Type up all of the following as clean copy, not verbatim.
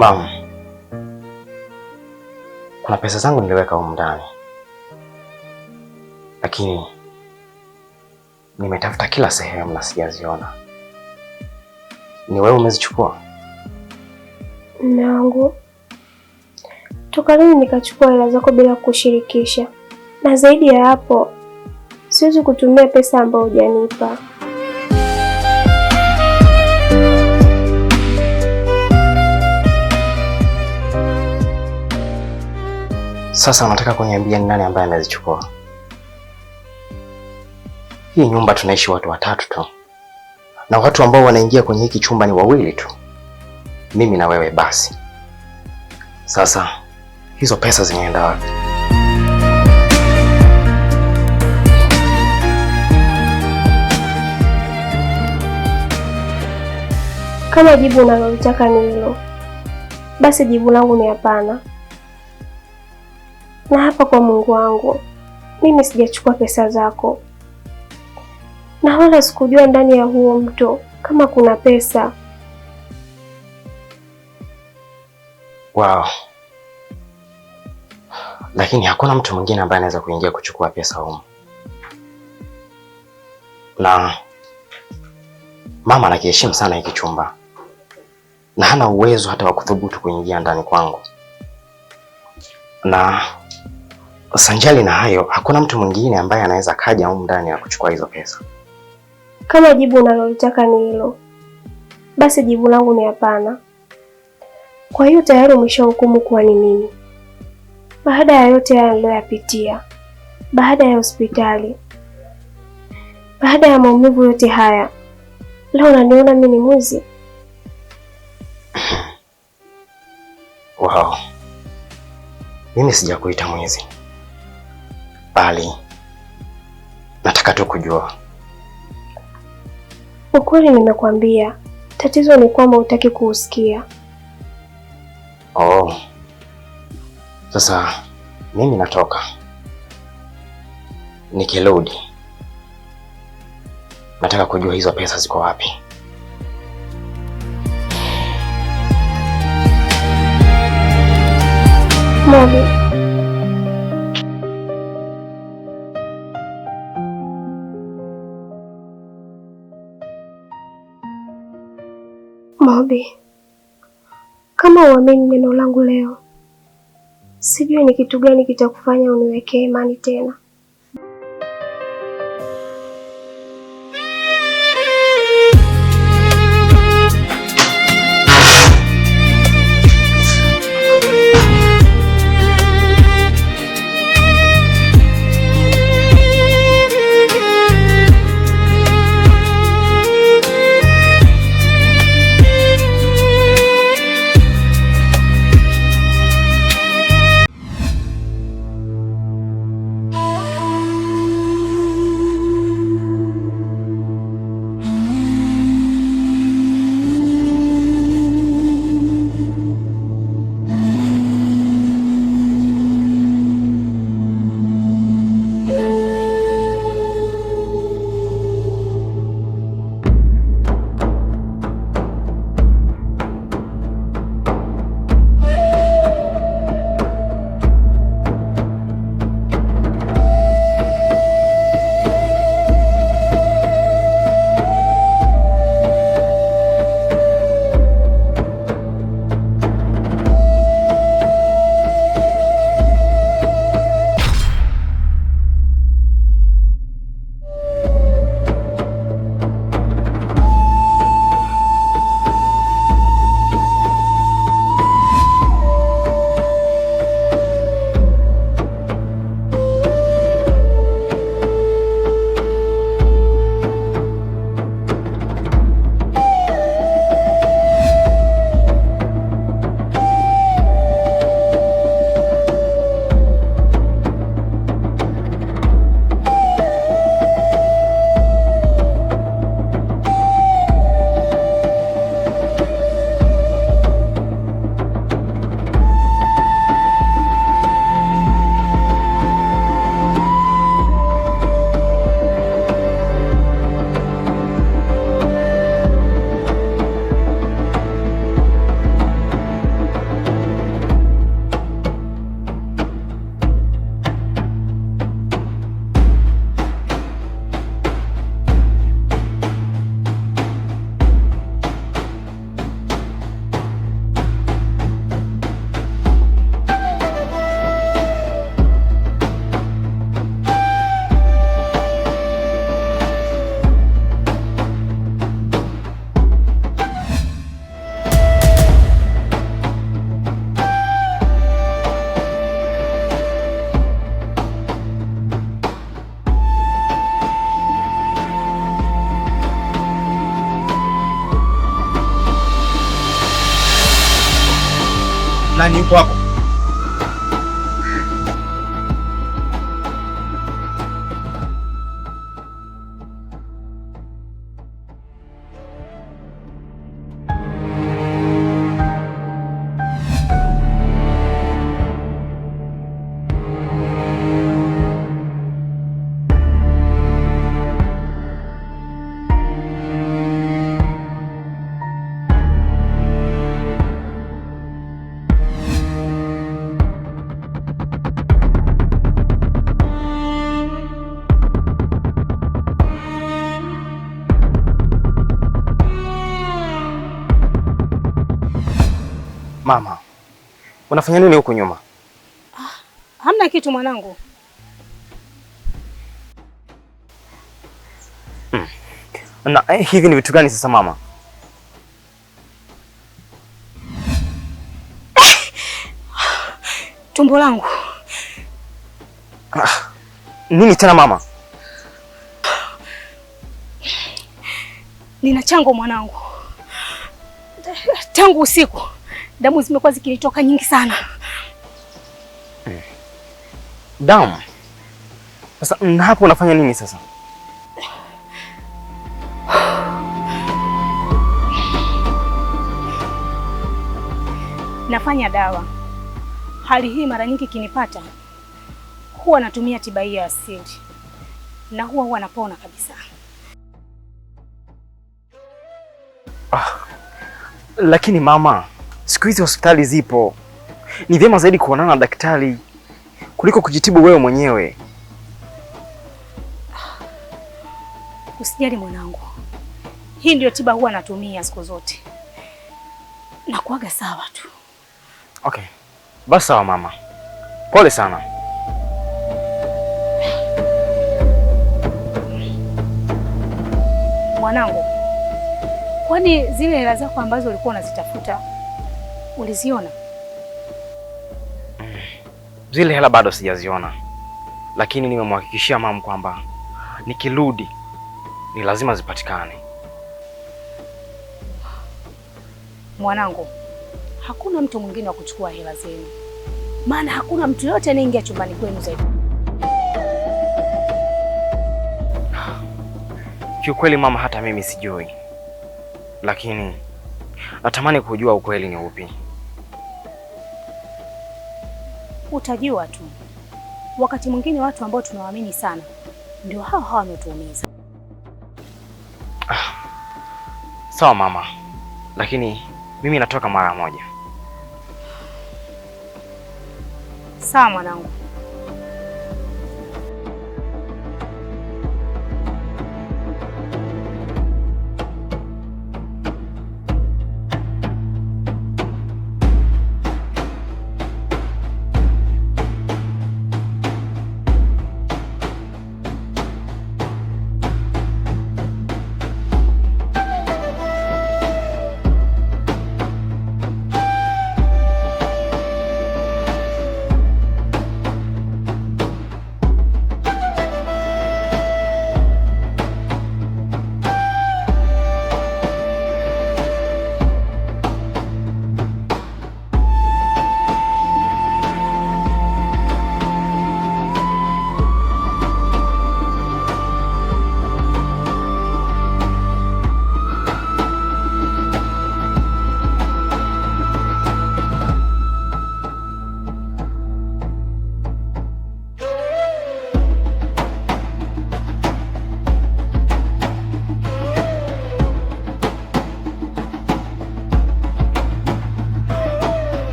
Mama, kuna pesa zangu niliweka humu ndani, lakini nimetafuta kila sehemu na sijaziona. Ni wewe umezichukua? Mume wangu, toka lini nikachukua hela zako bila kushirikisha? Na zaidi ya hapo, siwezi kutumia pesa ambayo hujanipa. Sasa unataka kuniambia ni nani ambaye amezichukua? Hii nyumba tunaishi watu watatu tu, na watu ambao wanaingia kwenye hiki chumba ni wawili tu, mimi na wewe. Basi sasa hizo pesa zinaenda wapi? Kama jibu unalotaka ni hilo, basi jibu langu ni hapana. Na hapa kwa Mungu wangu, mimi sijachukua pesa zako, na wala sikujua ndani ya huo mto kama kuna pesa. Wow. Lakini hakuna mtu mwingine ambaye anaweza kuingia kuchukua pesa huko. Na mama anakiheshimu sana hiki chumba, na hana uwezo hata wa kudhubutu kuingia ndani kwangu. Na sanjali na hayo, hakuna mtu mwingine ambaye anaweza kaja huko ndani na kuchukua hizo pesa. Kama jibu unalotaka ni hilo, basi jibu langu ni hapana. Kwa hiyo tayari umeshahukumu kuwa ni mimi. Baada ya yote haya niliyoyapitia, baada ya hospitali, baada ya maumivu yote haya, leo unaniona mimi ni mwizi? Wow. Mimi sijakuita mwizi, bali nataka tu kujua ukweli. Nimekwambia, tatizo ni kwamba hutaki kuusikia. Oh. Sasa mimi natoka. Nikirudi nataka kujua hizo pesa ziko wapi. Mobi. Mobi, kama uamini neno langu leo, sijui ni kitu gani kitakufanya uniwekee imani tena. Nani yuko hapo? Mama, unafanya nini huko nyuma? Hamna kitu mwanangu. Na hivi ni vitu gani sasa mama? Tumbo langu. Nini tena mama? Nina chango mwanangu. Tangu usiku damu zimekuwa zikinitoka nyingi sana. Damu? Sasa hapo unafanya nini sasa? Nafanya dawa. Hali hii mara nyingi kinipata, huwa natumia tiba hii ya asili na huwa napona kabisa. Lakini mama, siku hizi hospitali zipo. Ni vyema zaidi kuonana na daktari kuliko kujitibu wewe mwenyewe. Usijali mwanangu. Hii ndio tiba huwa natumia siku zote. Na kuaga sawa tu. Okay. Basi sawa mama. Pole sana. Mwanangu, kwani zile hela zako ambazo ulikuwa unazitafuta uliziona? Zile hela bado sijaziona. Lakini nimemhakikishia mama kwamba nikirudi ni lazima zipatikane. Mwanangu, hakuna mtu mwingine wa kuchukua hela zenu. Maana hakuna mtu yote anayeingia chumbani kwenu zaidi. Kiukweli mama, hata mimi sijui. Lakini natamani kujua ukweli ni upi. Utajua tu. Wakati mwingine watu ambao tunawaamini sana ndio hao wanaotuumiza. Sawa mama. Lakini mimi natoka mara moja. Sawa mwanangu.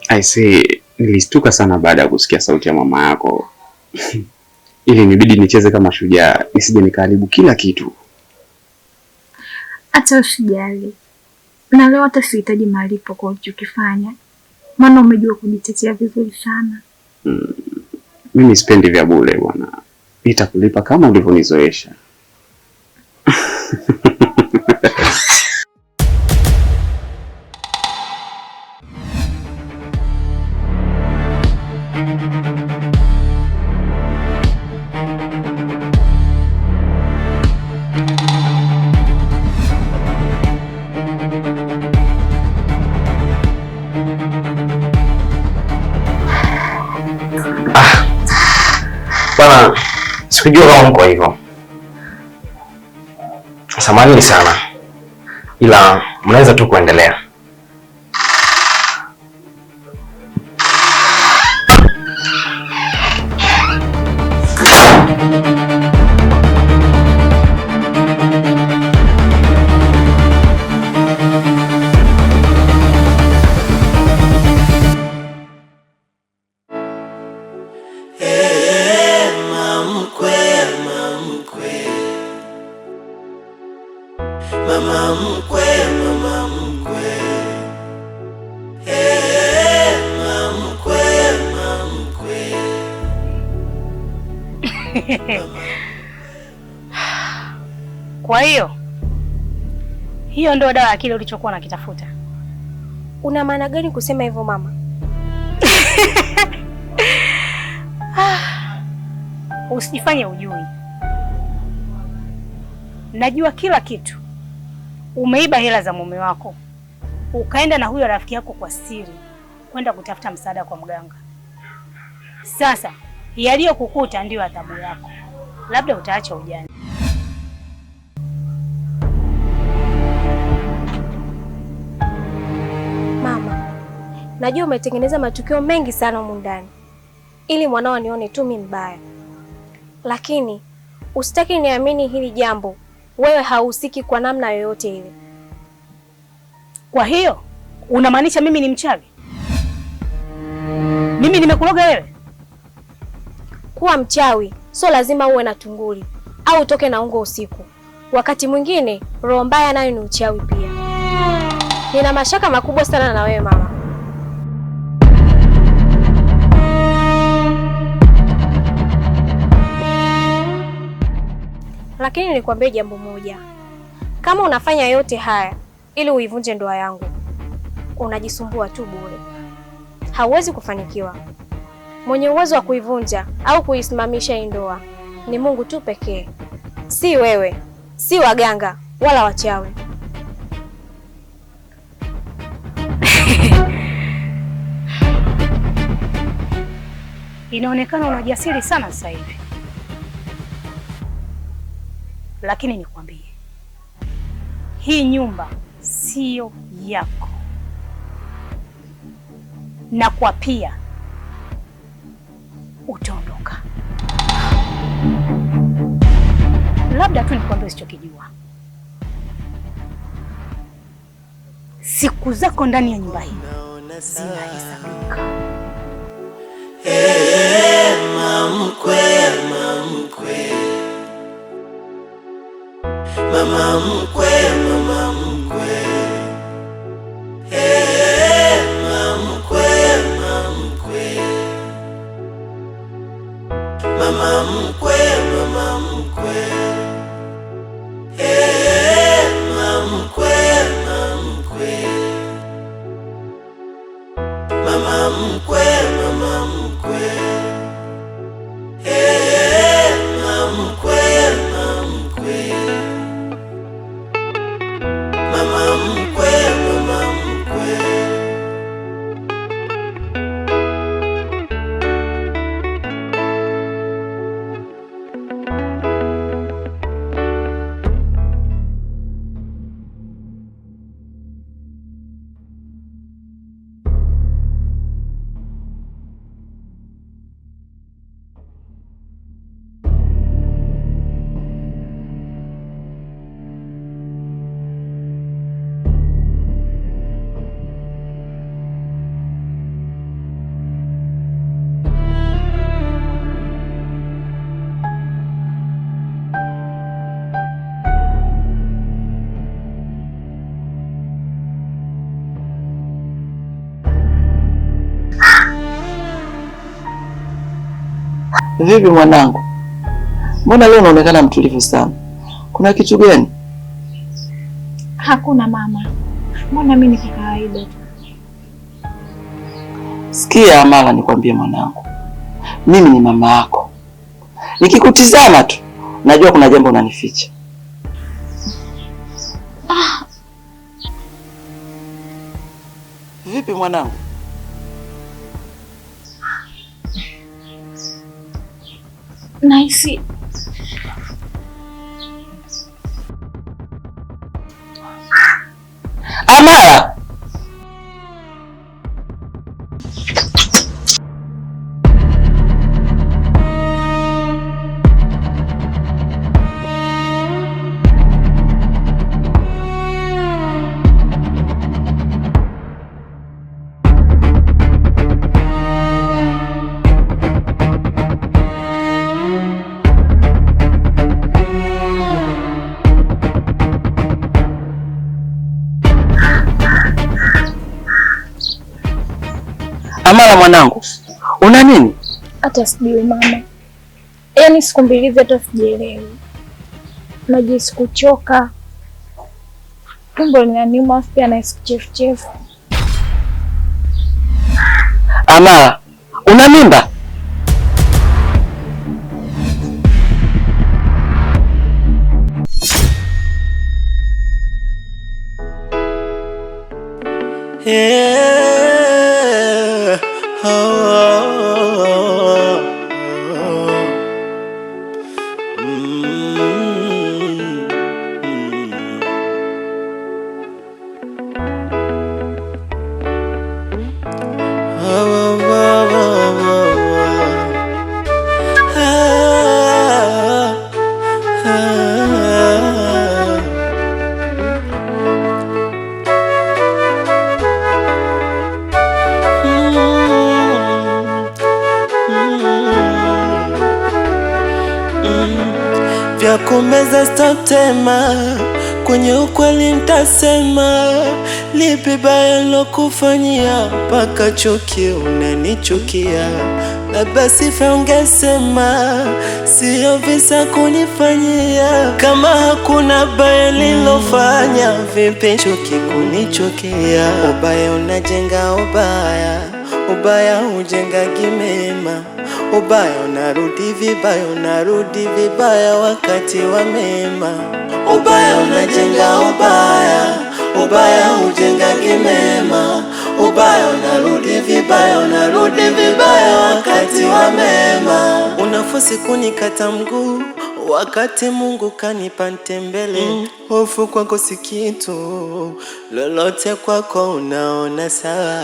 Aisee, nilistuka sana baada ya kusikia sauti ya mama yako. Ili nibidi nicheze kama shujaa, nisije nikaharibu kila kitu. Hata usijali. Na leo hata sihitaji malipo kwa ulichokifanya. Maana umejua kujitetea vizuri sana. Mimi sipendi vya bure bwana. Nitakulipa kama ulivyonizoesha. Bwana, sikujua kama mko hivyo. Samahani sana, ila mnaweza tu kuendelea. Mama mkwe, mama mkwe. Mama mkwe, mama mkwe. Kwa hiyo ndio dawa ya kile ulichokuwa unakitafuta. Una maana gani kusema hivyo mama? Usijifanye ujui. Najua kila kitu. Umeiba hela za mume wako, ukaenda na huyo rafiki yako kwa siri kwenda kutafuta msaada kwa mganga. Sasa yaliyokukuta ndiyo adhabu yako. Labda utaacha ujana. Mama, najua umetengeneza matukio mengi sana humu ndani ili mwanao anione tu mimi mbaya, lakini usitaki niamini hili jambo. Wewe hauhusiki kwa namna yoyote ile. Kwa hiyo unamaanisha mimi ni mchawi? Mimi nimekuloga wewe? Kuwa mchawi sio lazima uwe na tunguli au utoke na ungo usiku. Wakati mwingine roho mbaya nayo ni uchawi pia. Nina mashaka makubwa sana na wewe mama. Lakini nilikwambia jambo moja. Kama unafanya yote haya ili uivunje ndoa yangu, unajisumbua tu bure. Hauwezi kufanikiwa. Mwenye uwezo wa kuivunja au kuisimamisha hii ndoa ni Mungu tu pekee. Si wewe, si waganga wala wachawi. Inaonekana una jasiri sana sasa hivi. Lakini nikwambie, hii nyumba sio yako. Na kwa pia utaondoka. Labda tu nikwambie usichokijua. Siku zako ndani ya nyumba hii zinahesabika. Mama mkwe, mama mkwe. Mama mkwe, mama mkwe. Mama mkwe, mama mkwe. Mama mkwe, mama mkwe. Mama mkwe, mama mkwe. Mama mkwe, mama mkwe. Mama mkwe, mama mkwe. Mama mkwe, mama mkwe. Vipi mwanangu? Mbona leo unaonekana mtulivu sana? Kuna kitu gani? Hakuna mama, mbona mimi ni kawaida tu. Sikia Amala, nikwambie mwanangu, mimi ni mama yako. Nikikutizama tu najua kuna jambo unanificha. Vipi mwanangu? Nahisi Amala, Amala mwanangu, una nini? hata sijui mama, yaani siku mbili hivi hata sijielewi. Najisi kuchoka, tumbo linaniuma, pia nahisi kichefuchefu. Amala, una mimba? Vya kumeza sitatema, kwenye ukweli nitasema. Lipi baya nilokufanyia mpaka chuki unanichukia? Labda sifa ungesema, sio visa kunifanyia. Kama hakuna baya nilofanya, vipi chuki kunichukia? Ubaya unajenga ubaya, ubaya hujenga gimema. Ubaya unarudi vibaya, unarudi vibaya wakati wa mema. Ubaya unajenga ubaya, ubaya hujenga gimema. Ubaya unarudi vibaya, unarudi vibaya wakati wa mema. Unafosi kunikata mguu wakati Mungu kanipa ntembele. Hofu kwako si kitu, lolote kwako unaona sawa.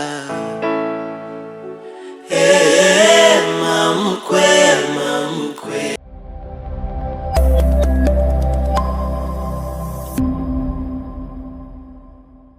Mamkwe